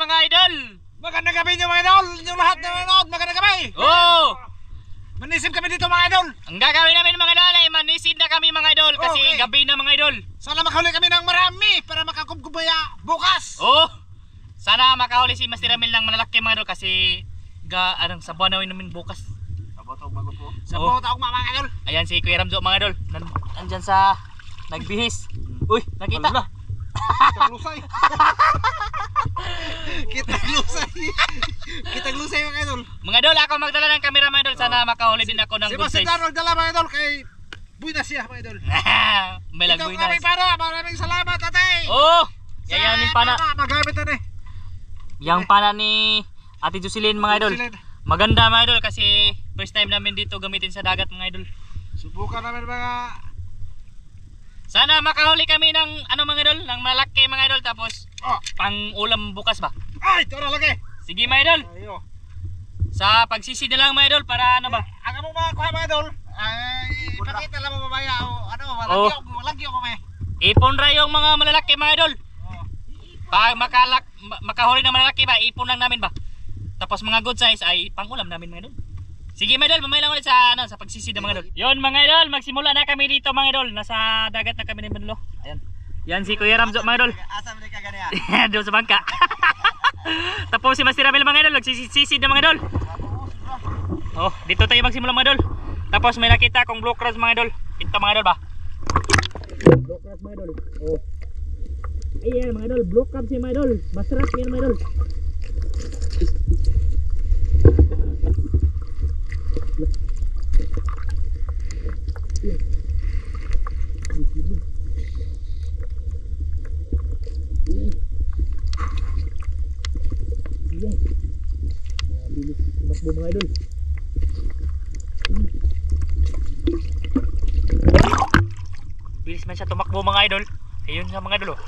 mga idol! Magandang gabi nyo mga idol! Yung lahat na manood, magandang gabi! Oo! Manisim kami dito mga idol! Ang gagawin namin mga idol ay manisid na kami mga idol kasi Okay. gabi na mga idol. Sana makahuli kami ng marami para makakubkubaya bukas! Oo! Sana makahuli si Master Ramil ng malalaki mga idol kasi sa buwan na namin bukas. Sa Oo. bawat akong mga idol! Ayan si Kuya Ramzo mga idol. Nandyan sa nagbihis. Uy, nakita? Kitang lusay! Kitang lusay! Kitang lusay mga idol! Mga idol, ako magdala ng camera mga idol. Sana makahuli din ako ng Si good Master size. Darrell dala mga idol kay Buenas siya mga idol! May Ito lagboy kami na. para! Maraming salamat ate! Oo! Yayanin pana. Magamit na eh! Yang pana ni Ate Jocelyn mga idol. Maganda mga idol kasi first time namin dito gamitin sa dagat mga idol. Subukan namin mga... Sana makahuli kami ng mga idol, ng malaki mga idol tapos pang ulam bukas ba? Ay! Ito na lagi! Sige mga idol. Ayo! Sa pagsisi na lang mga idol para ano ba? Ang among mga kuha mga idol ay ipakita lang mo mamaya o ano, Oo. malagyo mamaya. Ipon ra yung mga malalaki mga idol. Pag makahuli ng malalaki ba, ipon lang namin ba? Tapos mga good size ay pang ulam namin mga idol. Sige mga idol, mamaya lang ulit sa pagsisi ng mga idol. Yon mga idol, magsimula na kami dito mga idol. Nasa dagat na kami ni Manlo. Ayan. Yan si Kuya Ramzo mga idol. Asa man ka ganiya? Doon sa bangka. Tapos si Master Ramil mga idol, nagsisisid na mga idol. Oh, dito tayo magsimula mga idol. Tapos may nakita akong blue crabs mga idol. Ito mga idol ba? Blue crabs mga idol. Oh. Ayan mga idol, blue crabs mga idol. Masarap yan mga idol. Bilis tumakbo mga idol. Bilis man siya tumakbo mga idol. Ayun nga mga idol oh.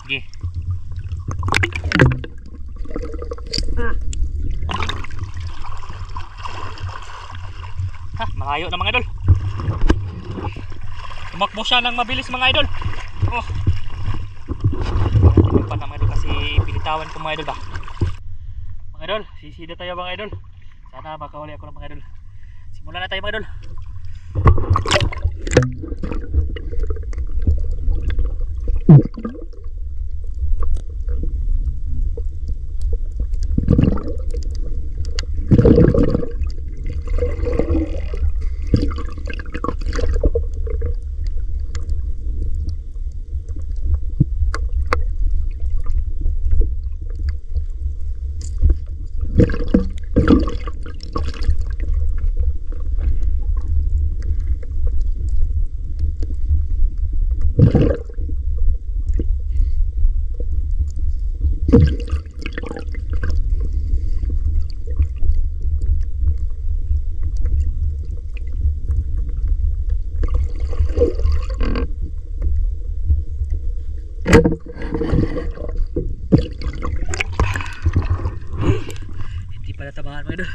Sige. Malayo na mga idol. Tumakbo siya ng mabilis mga idol. Oh. Hindi pa na mga idol kasi pinitawan ko mga idol ba. Mga idol, sisida tayo mga idol. Sana makahuli ako ng mga idol. Simulan na tayo mga idol. Hindi pala tabahan mga idol.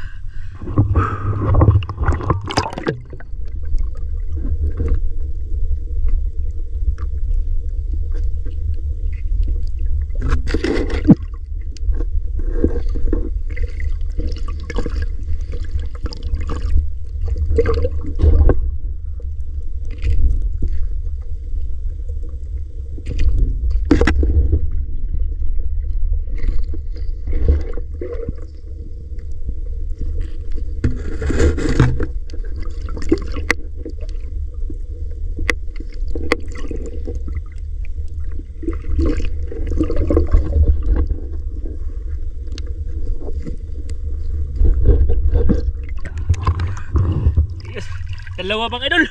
Dalawa bang idol?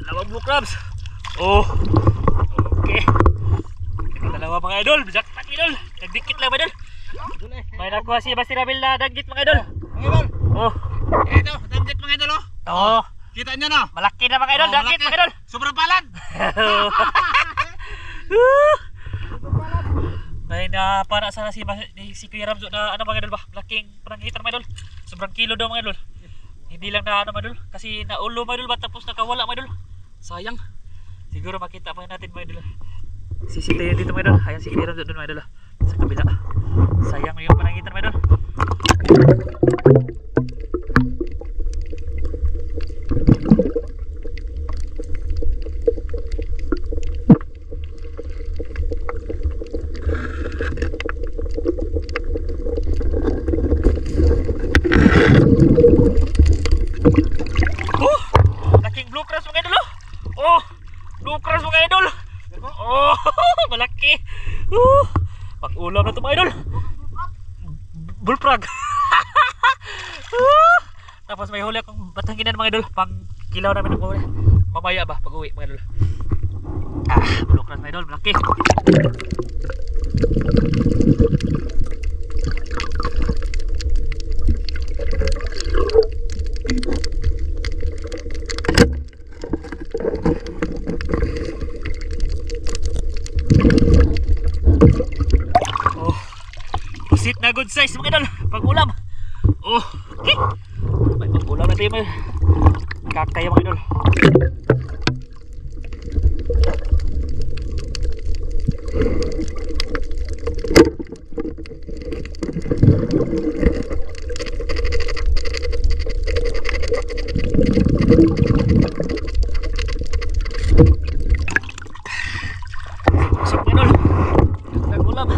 Dalawa blue crabs. Oh. Okay. Dalawa mga idol, jackpot idol. Nagdikit lang idol. May nakuha si Master Ramil na dagit mga idol. Mga idol! Oh. Ito, damjit mga idol oh! Oh. Kita nyo no? Malaki na mga idol, dagit mga idol. Sobrang palad! May na para sana si Kuya Ramzo na mga idol ba? Malaking panangitan mga idol. Sobrang kilo daw mga idol. Hindi lang na mga idol kasi naulo mga idol ba tapos nakawala mga idol. Sayang. Siguro makita pa natin mga idol. Sisitayin dito mga idol. Ayan si Kuya Ramzo doon mga idol. Sa kabila. Sayang yung panangitan mga idol. Laking blue crabs mga idol. Oh, blue crabs mga idol. Oh, malaki. Pang-ulam na ito mga idol. Bullfrog. Tapos may huli akong batanginan mga idol. Pang kilaw namin ng huli. Mamaya ba pag uwi mga idol. Blue crabs mga idol, malaki. Pusit na good size mga idol, pag-ulam. Oh, okay. May pag-ulam na tayo mga kakaya mga idol. Pusok mga idol, pag-ulam.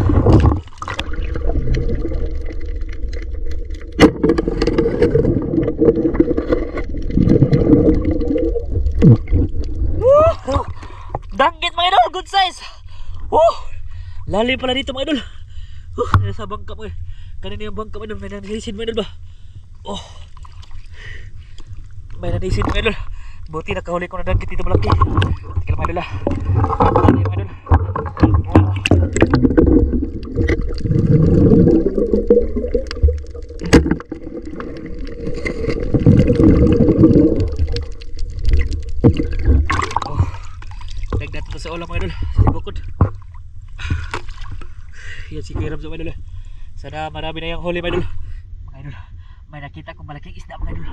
Danggit mga idol, good size. Lalim pala dito mga idol. Nasa bangka mo eh. Kanina yung bangka mga idol, may nanisin mga idol ba? May nanisin mga idol. Buti nakahuli ko na danggit dito malaki. Tingnan mga idol ah. Lalim mga idol. Dagdag ito sa ulam mga idol. Sa bukod. Yan si Kuya Ramzo mga idol. Sana marami na yung huli mga idol. Mga idol, may nakita kong malaking isda mga idol.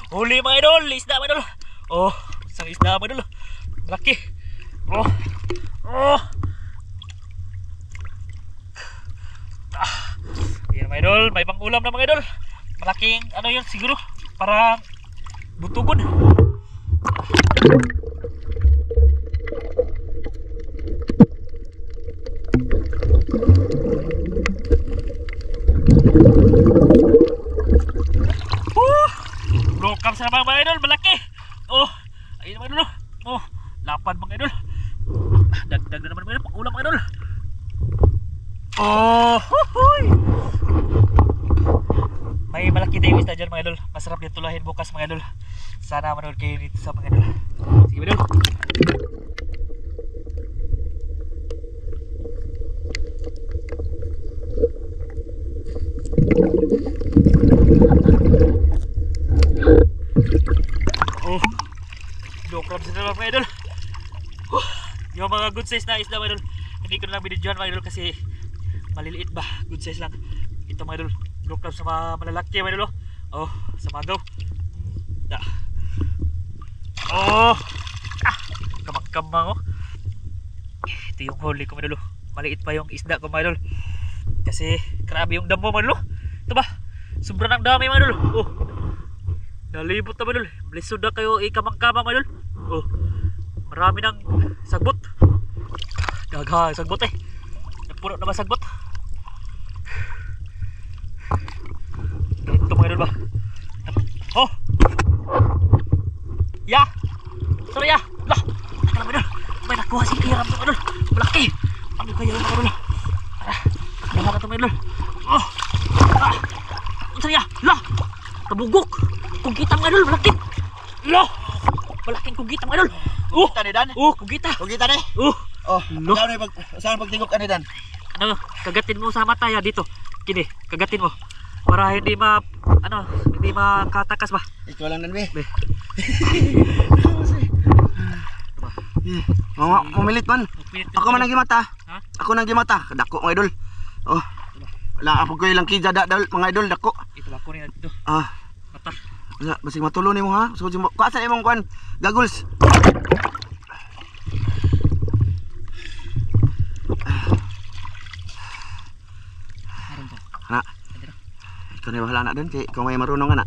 Huli mga idol, isda mga idol. Isang isda mga idol. Laki. Yan mga idol, may pang-ulam na mga idol. Malaking ano yun siguro, parang butugon. Broke up sa mga idol, malaki. Ayun mga idol. Lapad mga idol. Dagdag na naman mga idol, pang-ulam mga idol. May malaki tayong isda dyan mga idol. Masarap yung tulahin bukas mga idol. Sana manood kayo dito sa mga idol. Sige mga idol. Blue crabs na naman mga idol. Yung mga good size na isda mga idol, hindi ko na lang binidyohan mga idol kasi maliliit ba, good size lang. Ito mga idol, blue crabs na mga malalaki mga idol. Sa magaw. Kamakam. Ito yung huli ko mga idol. Maliit pa yung isda ko mga idol. Kasi grabe yung damo mga idol. Ito ba, sobrang dami mga idol. Nalibot na mga idol. Lisod na kayo ikamang-kamang mga idol. Marami ng sagbot. Gagha, sagbot eh. Napuno naman sagbot. Ganito mga idol ba? Sorry ya. Lah, teka lang mga idol. May nakuha si Kuya Ramzo mga idol. Malaki. Ano kaya yung mga idol? Nakuha na ito mga idol. Sorry ya. Lah, kabugok. Kugita mga idol, malaki. Lah, malaking kugita mga idol. Kugita ni Dan? Kugita. Kugita ni? Ikaw na saan pagtingok ka ni Dan? Ano, kagatin mo sa mata ya dito. Kini, kagatin mo. Para hindi makatakas ba? Ikaw lang nan be. Mamilit man. Ako man ang gimata. Ha? Ako nang gimata. Dako mga idol. Oh. Wala ako ko ilang kija mga idol dako. Ito ba ko rin dito. Ah. Mata. Wala, basig matulo nimo ha. So kuasa imong kwan. Gaguls. Meron to. Na. Ikaw na bahala na din kay ikaw may marunong na.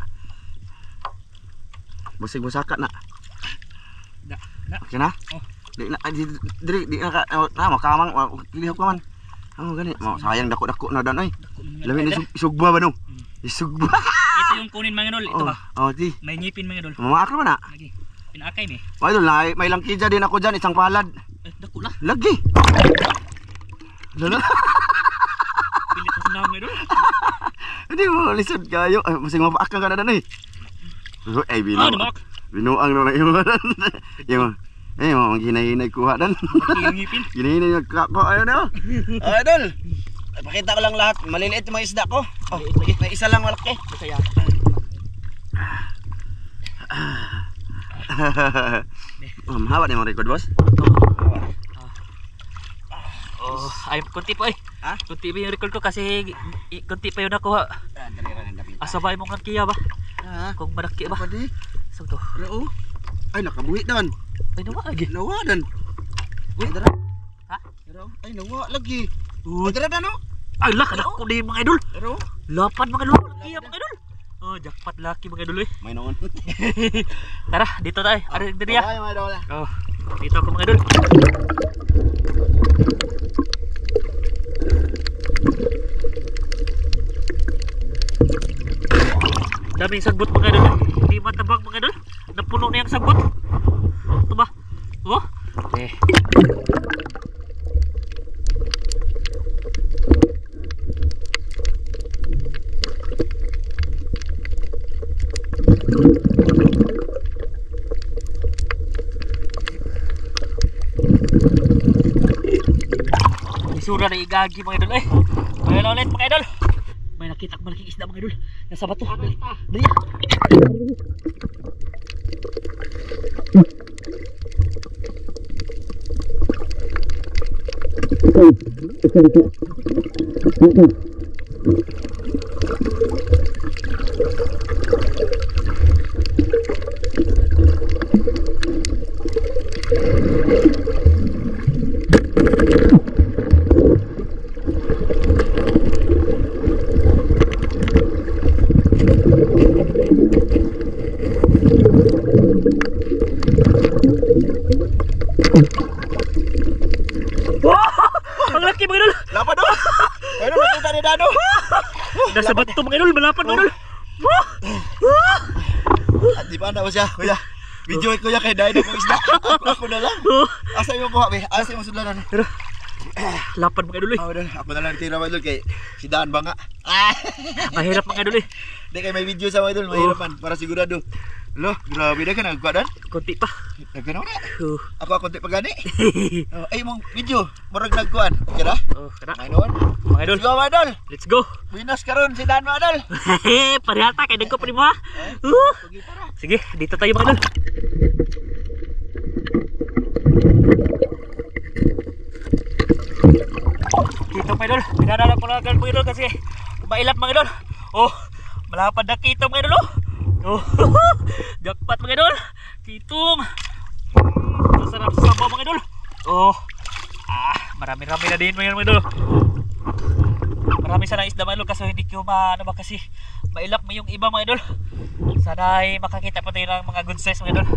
Basig mo sakat na. Da. Okay na? Oh. Di na di na ka makamang pilihok ka man. Ano gani? Sayang dako-dako na dan oy. Labi ni isugba ba no? Isugba. Ito yung kunin mga idol. Ito ba? Oh, di. May ngipin mga idol. Mamaak na. Lagi. Pinakay mi. Mga idol, may lang kija din ako dyan, isang palad. Dako na. Lagi. Lala. Pilit na sinama mga idol. Hindi mo lisod kayo. Ay, masing mapaak ka na dan eh. Ay, Namak. binuang na yung yung ay mo ginahinay kuha dan. Yung ngipin. Ginahinay yung kako ayo na. Idol. Pakita ko lang lahat. Maliliit yung mga isda ko. Oh, may isa lang malaki. Masaya. Mahaba na yung record, boss. Oh, ay kunti pa eh. Ha? Kunti pa yung record ko kasi kunti pa yung nakuha. Asabay mo ng kiya ba? Ha? Kung malaki ba? Pwede. So to. Oo. Ay nakabuhi dan. Ay nawa lagi. Nawa dan. Uy, dara. Ha? Dara. Ay nawa lagi. Uy. Dara dan no. Ay lak na ko di mga idol. Dara. Lapan mga idol. Kiya mga idol. Oh, jackpot laki mga idol eh. May naon. Tara, dito tayo. Ari diri ya. Ay, mga idol. Oh, dito ako mga idol. Daming sagbot mga idol. Hindi matabang mga idol. Napuno na yung sagbot. Ito ba? Oh? Eh. Isura na igagi mga idol eh. Ayan ulit mga idol. May nakita ko malaking isda mga idol. Nasa bato. Dali. Ang laki mga idol. Lapad do. Ano nakita ni Dano? Nasa bato mga idol. Malapad mga idol. At di ba na siya, kuya? Video ko ya kay Dino kung isda. Ako na lang. Asa yung kuha be? Asa yung sudlanan? Lapad mga idol eh. Ako na lang tira mga idol kay si Dan ba nga? Mahirap mga idol eh. Di kay may video sa mga idol, mahirapan para sigurado. Lo, grabe na ka nagkuha Dan. Konti pa. Nagkano na? Oh. Ako konti pa gani. Ay mong video, murag nagkuhan. Okay ra? Oh, kana. May noon. Mga idol. Let's go mga idol. Let's go. Winas karon si Dan mga idol. Parihata kay dagko pa ni mo ha. Sige, dito tayo mga idol. Dito mga idol. Pinadala ko lang mga idol kasi mailap mga idol. Oh, malapad na kita mga idol oh. Oh, jackpot mga idol. Kitong. Masarap sa sabaw mga idol. Oh. Marami-rami na din mga idol. Marami sana isda mga idol kasi hindi ko ano ba kasi mailap mo yung iba mga idol. Sana ay makakita pa tayo ng mga good size mga idol.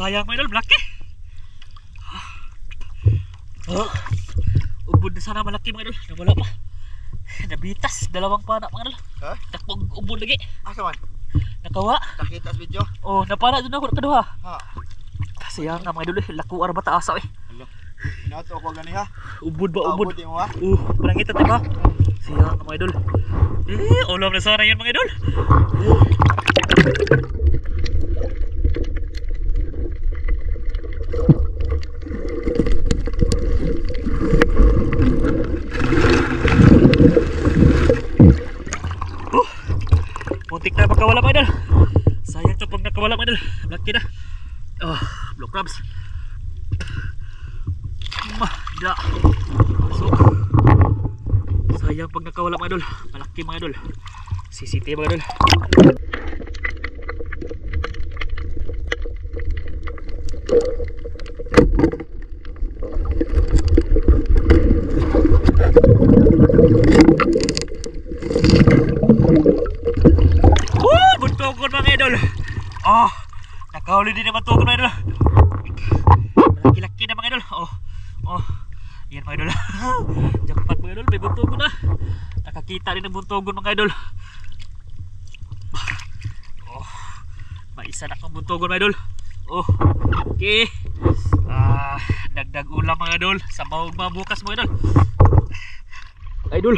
Sayang mga idol, malaki. Ubod na sana malaki mga idol. Nawala pa. Nabitas, dalawang pana mga idol. Ha? Takpog ubod lagi. Asa man? Nakawa. Nakita sa video? Oh, napana dun ako nakaduha. Ha. Sayang na mga idol eh. Laku ara bata asa eh. Hello. Inato ako gani ha. Ubod ba ubod? Mo ha. Panangita tayo ba? Sayang na mga idol. Ulam na sana yan mga idol. Muntik na magkawala mga idol. Sayang to pag nakawala mga idol. Laki na. Blue crabs. Da. Masuk. Sayang pag nakawala mga idol. Malaki mga idol. Sisiti mga idol. Buntogon mga idol. Nakahuli din naman tugon mga idol. Malaki-laki na mga idol. Yan mga idol. Jackpot mga idol, may buntogon na. Nakakita rin ng buntogon mga idol. May isa na kang buntogon mga idol. Okay. Dagdag ulam mga idol. Sabaw bukas mga idol. Idol,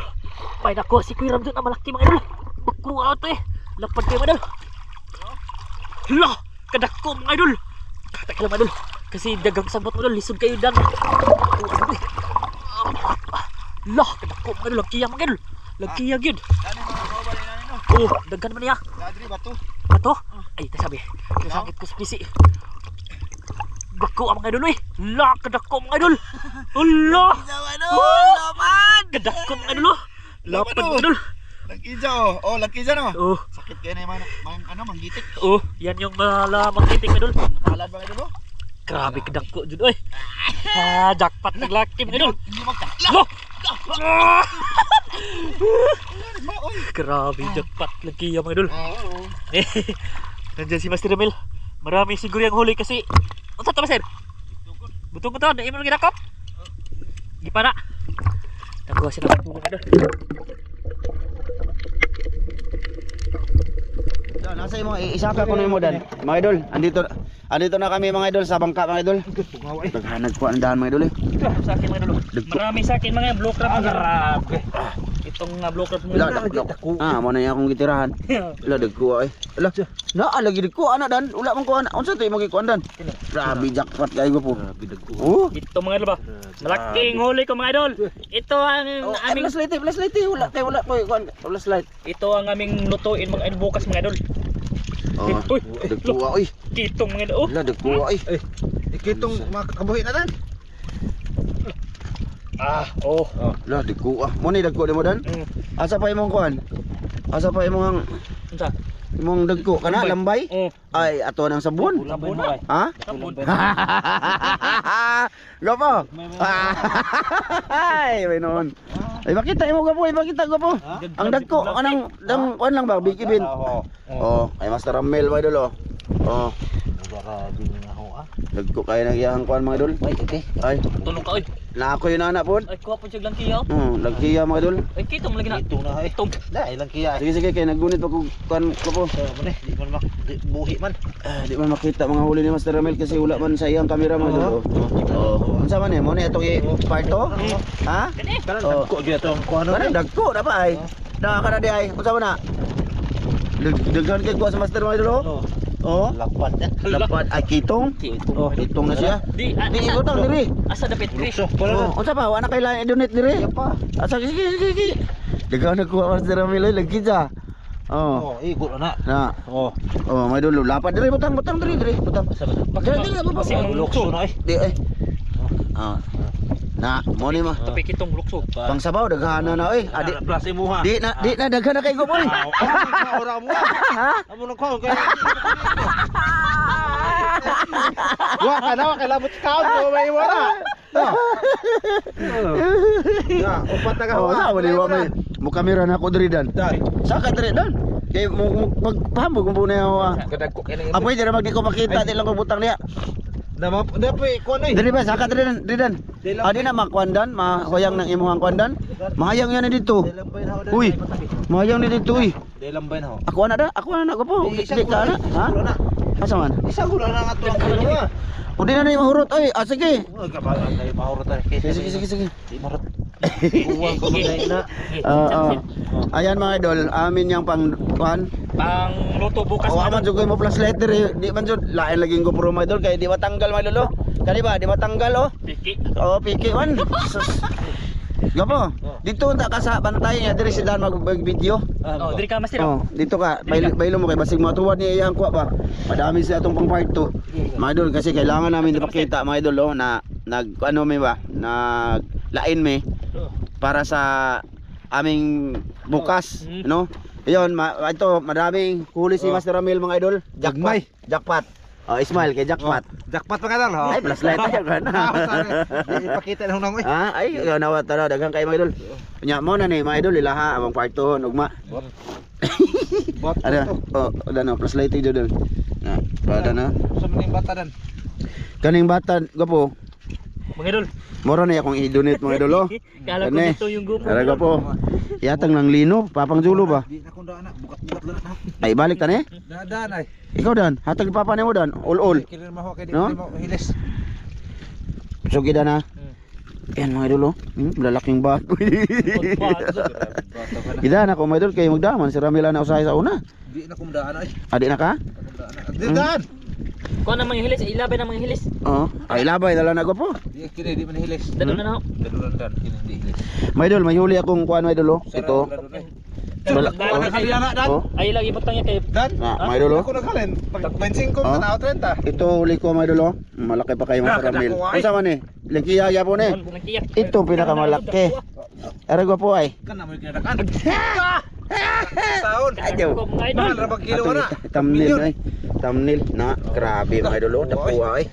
may nakuha si Kuya Ramzan na malaki mga idol. Bakruha ito eh. Lapad kayo mga idol. Hala, kadako mga idol. Teka lang mga idol. Kasi dagang sabot mga idol. Lisod kayo dan. Hala, kadako mga idol. Lagkiyang mga idol. Lagkiyang yun. Dani mga kauban ni nani no. Daghan man niya. Dadri bato. Bato? Ay, sabi. Kasakit ko sa pisi. Dako ang mga idol eh. Hala, kadako mga idol. Hala. Laman. Kadako mga idol. Lapad mga idol. Lagkija oh. Lagkija no. Sakit kaya na yung manggitik. Yan yung magtitik mga idol. Malad ba kayo? Grabe kadako jud oy. Jackpot naglaki mga idol. Hindi magka. Grabe jackpot lagi mga idol. Oo. Nandiyan si Master Emil. Marami siguro yung huli kasi. Unsa to Master? Butong ko to, na imo ginakop. Di pa na. Nakuha sila ng mga idol. Nasa imo isaka ko na mo dan. Mga idol, andito na kami mga idol sa bangka mga idol. Daghanag po ang daan mga idol eh. Ito sa akin mga idol. Marami sa akin mga blue crab. Grabe. Itong blue crab mo. Mo na akong gitirahan. Ila dagko eh. Ila. Lagi dagko ana dan. Ula man ko ana. Unsa to imo gikuan dan? Grabe jackpot kay go po. Grabe dagko. Ito mga idol ba? Malaking huli ko mga idol. Ito ang aming flashlight. Wala ko kuan. Flashlight. Ito ang aming lutuin mga idol bukas mga idol. Dagko oy. Kitong mga idol. Ila dagko ay. Ikitong makabuhi na dan. Lah dagko mo ni dagko mo dan. Asa pa imong kuan? Asa pa imong Unsa? imong dagko kana lambay? Ay ato nang sabon. Sabon na. Ha? Sabon. Gapo. Ay, may noon. Ay makita imo gapo, makita gapo. Ang dagko anang dang kuan lang ba bigibin. Ay Master Ramel ba idol oh. Grabe nga ho Dagko kay nang iyang kuan mga idol. Ay, Tulong ka oy. na ako yun anak pod. Ay kuha po siya lang kiyaw. Lagkiya mga idol. Ay kitong lagi na. Itong na ay. Itong. Dai lang kiya. Sige kay nagunit pa ko kuan ko po. Mane, di man buhi man. Di man makita mga huli ni Master Ramel kasi wala man sa iyang kamera mga idol. Unsa man mo ni itong part to? Ha? Kanan dagko gyud tong kuan Ano dagko na ba ay? Da ka na di ay. Unsa man na? Daghan kay ko sa Master mga idol. Lapad na. Dapat ay kitong. Kitong na siya. Di Di utang diri. asa dapat Lukso. Unsa pa? Wala kay lain donate diri. Asa sige. Dagan na ko Master Ramel lagi ja. Ikot na. Na. May dulo. Lapad diri butang diri. Butang. Dili ba Kasi ba? ang Lukso na ay. Di ay. Na, mo ni ma. Tapi kitong lukso. Pang sabaw daghan na oy. Adi plus imo ha. Di na daghan na kay go boy. Ora mo. Amo nang ko kay. Wa kay labot kaon mo may wala. Upat na ka. Sa wali wa may mo kamera na ko diri dan. Saka diri dan. Kay magpahambog mo na ako. Kadagko kini. Apoy dira magdi ko makita di lang ko butang niya. Dapat ko ano eh. Diri ba saka diri dan. Adi na makwandan, mahayang nang imuhang kwandan. Mahayang yan dito. Uy. Mahayang ni dito uy. Delambay na ho. Ako na ko po. Di ka na. Ha? Asa man? Isa gulo na nga to ang ano. O di na ni mahurot oy. Ah sige. Kabalan kay mahurot na. Sige. Di mahurot. Uwang ko na. Ayan mga idol, amin yang pang kuan. Pang luto bukas Awa man jud mo plus letter eh. Di man jud lain lagi ko pro mga idol kay di matanggal mga idol. Kani ba? Di matanggal oh. Piki. Oh, piki man. Sus. Gapo. Dito unta ka sa bantay niya diri si Dan mag-video. Oh, diri ka master. Oh, dito ka. Baylo mo kay basig mo tuwad ni iyang kuha ba. Madami sa atong pang part 2. Mga idol kasi kailangan namin ipakita mga idol oh, na nag ano may ba? Nag lain may para sa aming bukas, no? Ayun, ito maraming huli si Master Ramil mga idol. Jackpot. Oh, Ismail kay jackpot. Jackpot pa kadal ho. Ay, plus light tayo kan. Ipakita na hunang Ha, ay nawa tara daghang kay mga idol. Nya mo na ni mga idol ilaha among part 2 ugma. Bot. Ada. Oh, ada no plus light tayo dol. Na, ada na. Sa maning bata dan. Kaning bata gapo. Mga idol. Mora na akong i-donate mga idol oh. Kala ko Kani. dito yung grupo. Tara gapo. Yatang nang lino, papang julo ba? Di na kunda anak bukat-bukat lang na. Ay balik tani. Dadan ay. Ikaw dan, hatag papa nimo dan. All. Kailan maho kay di No? mo hilis. Sugi dan ha. Yan mga idol oh. Lalaking bat. Ida na ko mga idol kay magdaman si Ramila na usahay sa una. Di na kumdaan ay. Adi na ka? Di dan. Kuha na mga hilis, ilabay na mga hilis. Oo. Ay labay dala na ko po. Di kini di man hilis. Dalo na na ho. Dadulan dan kini di hilis. Mga idol, may huli akong kuan mga idol oh. Ito. Balak. Oh. Ay lagi butang niya kay Dan. Mga idol oh. Ako naghalin. Pag 25 ko Oh. na 30. Ito huli ko mga idol oh. Malaki pa kayo mga Ramil. Unsa man ni? Lengkiya gyapon eh. nagkiyak. Ito pinakamalaki. Ara ko po ay. Kan na mo kinadakan. Taon. Ayaw. Mga idol. Mahal ra ba kilo na? Thumbnail ay. Thumbnail na grabe mga idol oh. Dapuha ay.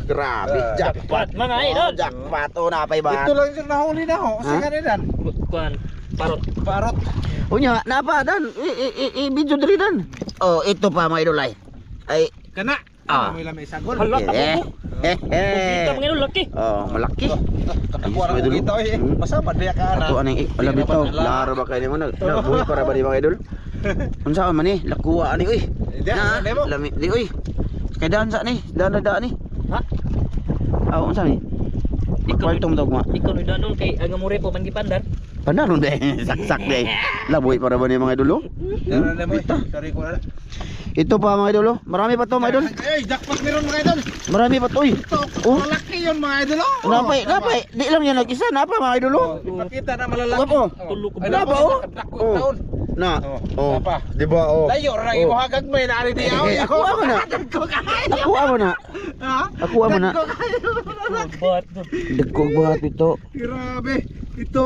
Grabe. Jackpot. Mga idol. Jackpot oh napay ba? Ito lang yung nahuli na ho. Kasi kanina dan. Kuan parot. Parot. Unya, napa dan? I-video diri dan. Oh, ito pa mga idol ay. Ay, Kana. Ah. May lamay sagol. Hala, eh. Kita mga idol laki. Oh, malaki. Katakuha ra ko kita eh. Masabad diya ka ana. Ato aneng alam bitaw, laro ba kayo mo nagbuhi para ba di mga idol? Unsa man ni? Lakuha ani uy. Na, lami di uy. Kay daan sa ni, daan ni. Ha? Aw, unsa ni? Ikwartong dogma. Ikaw ni danon kay agamore po man gipandar. Panaron de, saksak de. Laboy para ba ni mga idol? Oh? Dara na mo. Sorry ko na. Ito pa mga idol, oh. Marami pa to mga idol. Ay, jackpot meron mga idol. Marami pa to, uy. Oh, Malaki yun mga idol. napay. Di lang yan nag-isa, napa mga idol, oh. Ipakita na malalaki. Wapo. Tulo ko Ay, Wala ba, oh? Dakong taon. Na. Oh. Oh. Di ba, oh. Layo ra imo hagag may naari di aw. Ako mo na. Ako mo na. Ha? Ako mo na. Bat. Dagkog buhat ito. Grabe. Ito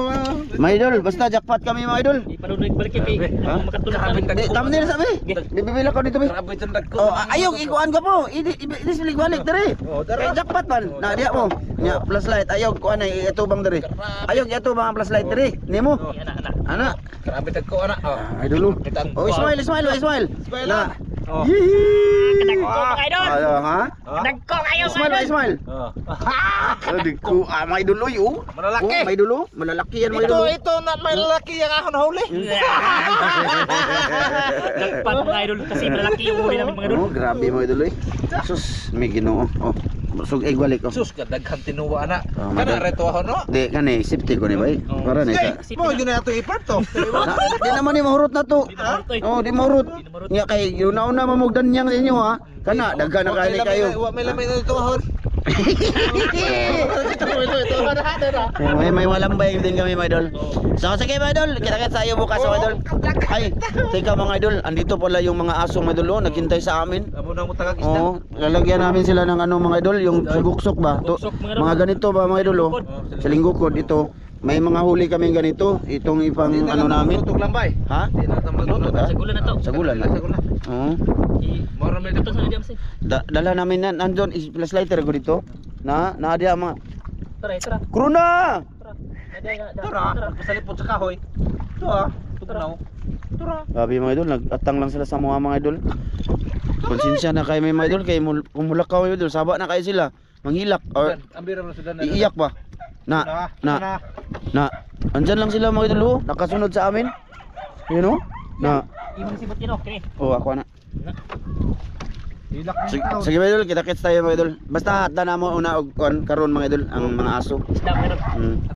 Mga idol, basta jackpot kami mga idol. Di pa rin balik kay Ha? makatulog Grabe, kami. Di, thumbnail sabi. Bibila ko dito, be. Grabe itong dagko. Oh, ayaw ikuan ka po. Ini balik dere. Oh, Kay jackpot man. Na diya mo. Nya flashlight ayaw kuan ay itubang dere. Ayaw itubang ang flashlight dere. Nimo. Anak. Ana. Grabe dagko ana. Oh. Ay dulo. Oh, Ismail. Na. Kadagko mga idol. Ayo ha. Kadagko kayo mga Ismail. Oh. Oh, diko may dulo yo. Malalaki. Oh, may dulo. Malalaki yan may dulo. Ito na malaki yang ako nahuli. Jackpot mga idol kasi malaki yung huli namin mga idol. Oh, grabe mga idol eh. Sus, may Ginoo. Oh, sug egg balik oh. Sus kadaghan tinuwa ana. Oh, Kana madal- reto ho no. Di kani safety ko ni bay. Para ni sa. Mo yun na ato ipart to. Di naman ni mahurot na to. Oh, di mahurot. Nya kay una mamugdan niyang sa inyo ha. Kana daghan na kani kayo. Wa may lamay na ito hon. May walambay din kami mga idol. So sige mga idol, kita-kits tayo bukas mga idol. Ay, teka mga idol, andito pala yung mga asong mga idol, oh, naghintay sa amin. Amo na mo tagag isda. Oo, lalagyan namin sila ng ano mga idol, yung suguksok ba? Mga ganito ba mga idol, oh. Sa linggukod ito. May mga huli kaming ganito, itong ipang ano namin. Tutog lambay. Ha? Di na tama Lutot, ha? Sa gulan na to. Sa gulan na. Oo. Moro may Ito sa diam say. Dala namin na nandun flashlighter ko dito. Na dia mga Tara. Kruna. Ada. Tara, pasalipot sa kahoy. Ito ah, tugnaw. Sabi mga idol, nag-atang lang sila sa mga idol. Konsensya na kayo mga idol, kay kumulakaw mga idol, saba na kayo sila. Manghilak or iiyak ba? Na. Andyan lang sila mga idol, oh. Nakasunod sa amin. You know? Na. Imo si Butino, kini. Oh, ako na. Sige mga idol, kita-kits tayo mga idol. Basta hata na mo una og karon mga idol ang mga aso. Isda meron.